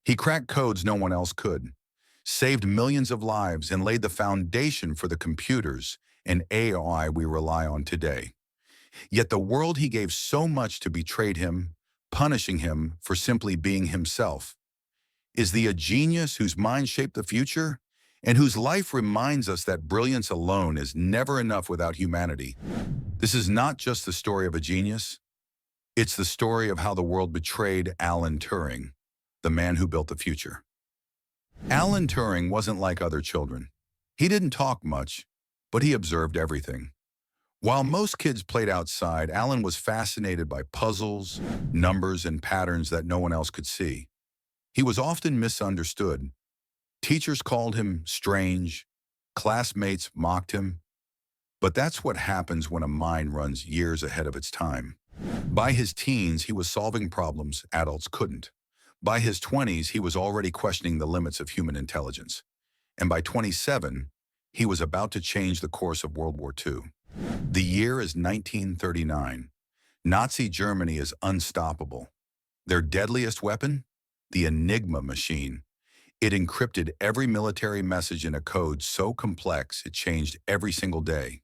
He cracked codes no one else could, saved millions of lives, and laid the foundation for the computers and AI we rely on today. Yet the world he gave so much to betrayed him, punishing him for simply being himself. Is he a genius whose mind shaped the future and whose life reminds us that brilliance alone is never enough without humanity? This is not just the story of a genius. It's the story of how the world betrayed Alan Turing, the man who built the future. Alan Turing wasn't like other children. He didn't talk much, but he observed everything. While most kids played outside, Alan was fascinated by puzzles, numbers, and patterns that no one else could see. He was often misunderstood. Teachers called him strange, classmates mocked him. But that's what happens when a mind runs years ahead of its time. By his teens, he was solving problems adults couldn't. By his 20s, he was already questioning the limits of human intelligence. And by 27, he was about to change the course of World War II. The year is 1939. Nazi Germany is unstoppable. Their deadliest weapon? The Enigma machine. It encrypted every military message in a code so complex it changed every single day.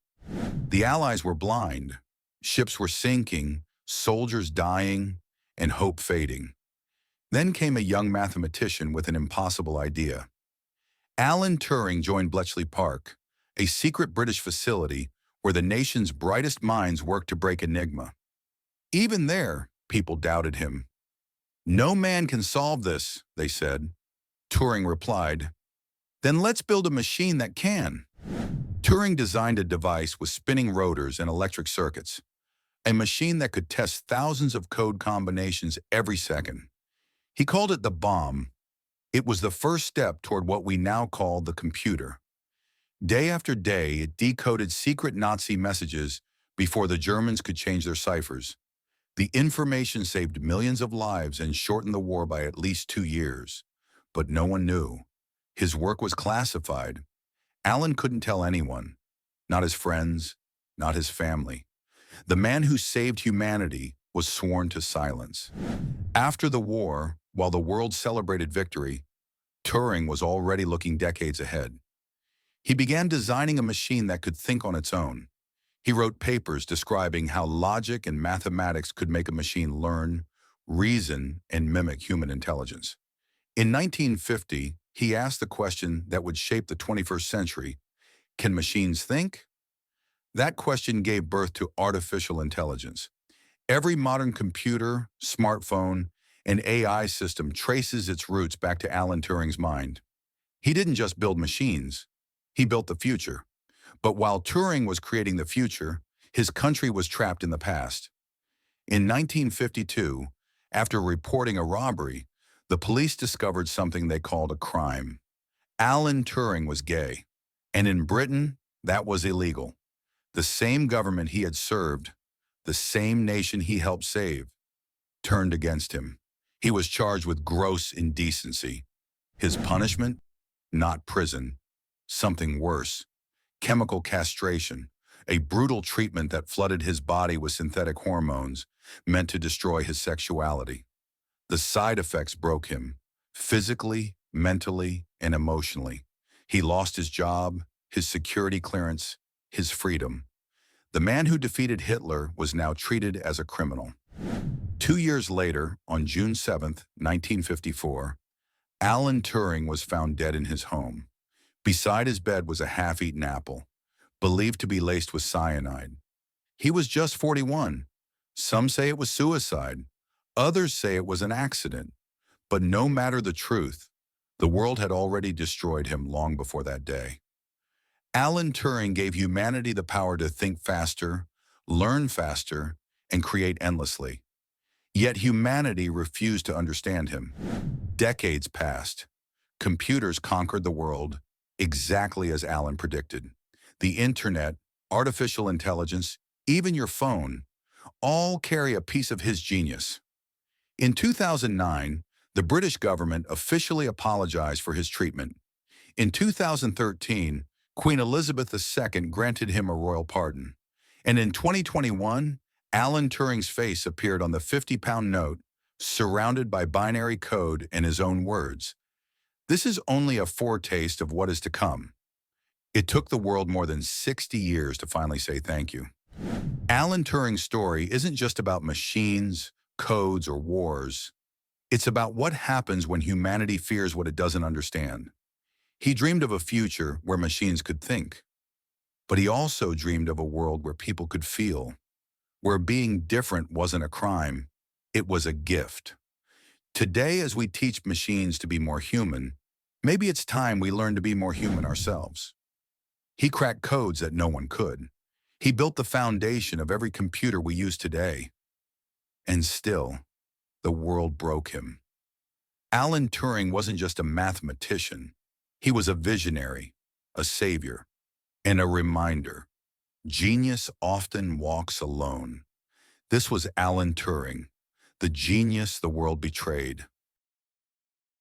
The Allies were blind. Ships were sinking, soldiers dying, and hope fading. Then came a young mathematician with an impossible idea. Alan Turing joined Bletchley Park, a secret British facility where the nation's brightest minds worked to break Enigma. Even there, people doubted him. "No man can solve this," they said. Turing replied, "Then let's build a machine that can." Turing designed a device with spinning rotors and electric circuits, a machine that could test thousands of code combinations every second. He called it the bomb. It was the first step toward what we now call the computer. Day after day, it decoded secret Nazi messages before the Germans could change their ciphers. The information saved millions of lives and shortened the war by at least 2 years. But no one knew. His work was classified. Alan couldn't tell anyone, not his friends, not his family. The man who saved humanity was sworn to silence. After the war, while the world celebrated victory, Turing was already looking decades ahead. He began designing a machine that could think on its own. He wrote papers describing how logic and mathematics could make a machine learn, reason, and mimic human intelligence. In 1950, he asked the question that would shape the 21st century: can machines think? That question gave birth to artificial intelligence. Every modern computer, smartphone, and AI system traces its roots back to Alan Turing's mind. He didn't just build machines, he built the future. But while Turing was creating the future, his country was trapped in the past. In 1952, after reporting a robbery, the police discovered something they called a crime. Alan Turing was gay, and in Britain, that was illegal. The same government he had served, the same nation he helped save, turned against him. He was charged with gross indecency. His punishment? Not prison. Something worse. Chemical castration, a brutal treatment that flooded his body with synthetic hormones meant to destroy his sexuality. The side effects broke him, physically, mentally, and emotionally. He lost his job, his security clearance, his freedom. The man who defeated Hitler was now treated as a criminal. 2 years later, on June 7, 1954, Alan Turing was found dead in his home. Beside his bed was a half-eaten apple, believed to be laced with cyanide. He was just 41. Some say it was suicide. Others say it was an accident. But no matter the truth, the world had already destroyed him long before that day. Alan Turing gave humanity the power to think faster, learn faster, and create endlessly. Yet humanity refused to understand him. Decades passed. Computers conquered the world, exactly as Alan predicted. The internet, artificial intelligence, even your phone, all carry a piece of his genius. In 2009, the British government officially apologized for his treatment. In 2013, Queen Elizabeth II granted him a royal pardon. And in 2021, Alan Turing's face appeared on the 50-pound note surrounded by binary code and his own words. This is only a foretaste of what is to come. It took the world more than 60 years to finally say thank you. Alan Turing's story isn't just about machines, codes, or wars. It's about what happens when humanity fears what it doesn't understand. He dreamed of a future where machines could think, but he also dreamed of a world where people could feel, where being different wasn't a crime, it was a gift. Today, as we teach machines to be more human, maybe it's time we learn to be more human ourselves. He cracked codes that no one could. He built the foundation of every computer we use today. And still, the world broke him. Alan Turing wasn't just a mathematician. He was a visionary, a savior, and a reminder. Genius often walks alone. This was Alan Turing, the genius the world betrayed.